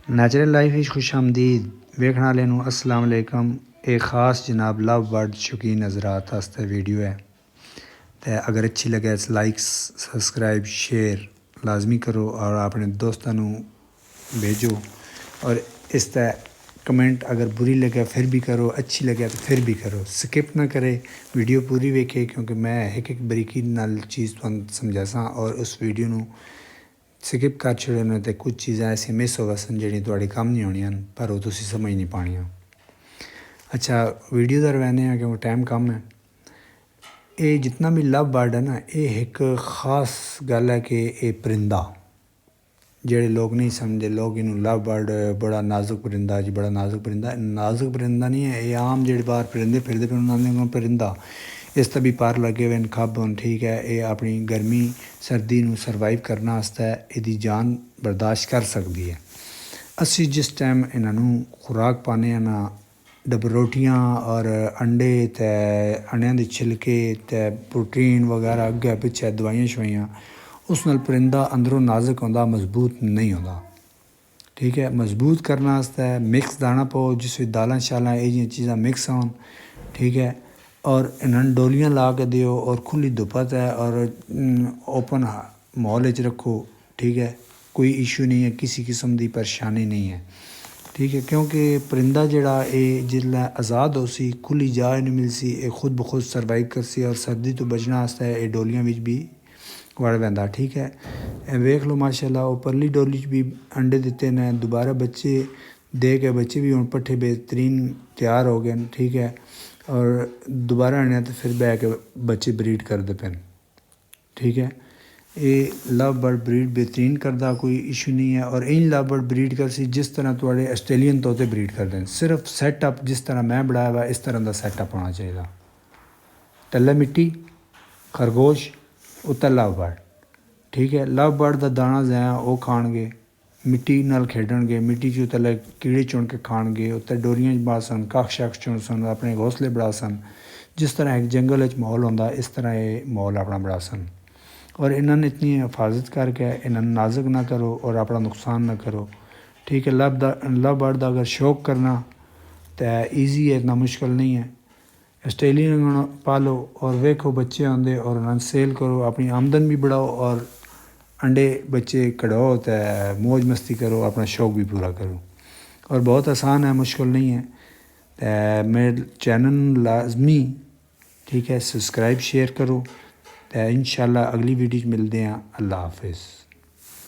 Natural life etch खुश आमदीद वेखण वाले नूं अस्सलाम वालेकुम। एक ख़ास जनाब लव बर्ड शौकीन हज़रात वास्ते वीडियो है तो अगर अच्छी लगे तो लाइक सब्सक्राइब शेयर लाजमी करो और अपने दोस्तों नूं भेजो और इस तरह कमेंट अगर बुरी लगे फिर भी करो, अच्छी लगे तो फिर भी करो, स्किप ना करे, वीडियो पूरी वेखे क्योंकि मैं एक बरीकी नाल चीज़ तुहानूं समझासा और उस वीडियो नूं स्किप कर छड़े तो कुछ चीज़ां ऐसी मिस हो वसन जिहड़ियां तुहाडे कम नहीं होणियां पर वो तुसीं समझ नहीं पाणियां। अच्छा वीडियो दा रवाने हैं क्योंकि टाइम कम है। ये जितना भी लव बर्ड है ना ये एक ख़ास गल है कि ये परिंदा जेड़े लोग नहीं समझे, लोग इनू लव बर्ड बड़ा नाजुक परिंदा जी, बड़ा नाजुक परिंदा नहीं है। ये आम जेड़े बाहर परिंदे फिरदे पे उन्होंने परिंदा इस भी पर लगे हुए खब होन, ठीक है। ये अपनी गर्मी सर्दी नू सर्वाइव करने वास्ते इसकी जान बर्दाश्त कर सकती है। असी जिस टाइम इन्हों खुराक पाने हैं ना डब रोटियां और अंडे ते अंडियां दे छिलके ते प्रोटीन वगैरह अगे पिछे दवाइयां शवाइयां उस नाल परिंदा अंदरों नाजुक होंदा, मजबूत नहीं होंदा, ठीक है। मजबूत करने वास्ते मिक्स दाना पाओ जिस दालां शालां ये चीज़ां मिक्स होन, ठीक है। और इन्होंने डोलियां ला के दियो और खुली धुपत है और ओपन माहौल रखो, ठीक है। कोई इशू नहीं है, किसी किस्म की परेशानी नहीं है, ठीक है। क्योंकि परिंदा जड़ा ये जिसलै आज़ाद हो सी खुली जा नहीं मिल सी ये खुद ब खुद सर्वाइव कर सी और सर्दी तो बचने वास्ते ये डोलियां भी वड़ पैंदा, ठीक है। वेख लो माशाल्लाह वो परली डोली भी अंडे दिते ने, दोबारा बच्चे दे के बच्चे भी हुण पट्ठे बेहतरीन तैयार हो गए, ठीक है। और दोबारा आने तो फिर बह के बच्चे ब्रीड करते पे, ठीक है। ये लव बर्ड ब्रीड बेहतरीन करता, कोई इशू नहीं है। और इन लव बर्ड ब्रीड कर सी जिस तरह थोड़े आस्ट्रेलियन तोते ब्रीड करते हैं, सिर्फ सैटअप जिस तरह मैं बनाया हुआ इस तरह का सैटअप होना चाहिए। तले मिट्टी खरगोश उत्ते लव बर्ड, ठीक है। लव बर्ड का दाना जैं वो खाणगे, मिट्टी नाल खेडणगे, मिट्टी च थल्ले कीड़े चुन के खाणगे, उत्ते डोरियां बना सन, कख शख चुन सन, अपने घोंसले बना सन। जिस तरह एक जंगल माहौल होंदा इस तरह ये माहौल अपना बना सन। और इन्होंने इतनी हिफाजत करके इन्होंने नाजुक ना करो और अपना नुकसान ना करो, ठीक है। लव बर्ड का अगर शौक करना तो ईजी है, इतना मुश्किल नहीं है। आस्ट्रेलियन पालो और वेखो बच्चे आते और उन्होंने सेल करो, अपनी आमदन भी बढ़ाओ और अंडे बच्चे कढ़ाओ तो मौज मस्ती करो, अपना शौक भी पूरा करो। और बहुत आसान है, मुश्किल नहीं है। तो मेरे चैनल लाजमी, ठीक है, सब्सक्राइब शेयर करो तो इंशाल्लाह अगली वीडियो मिलते हैं। अल्लाह हाफिज़।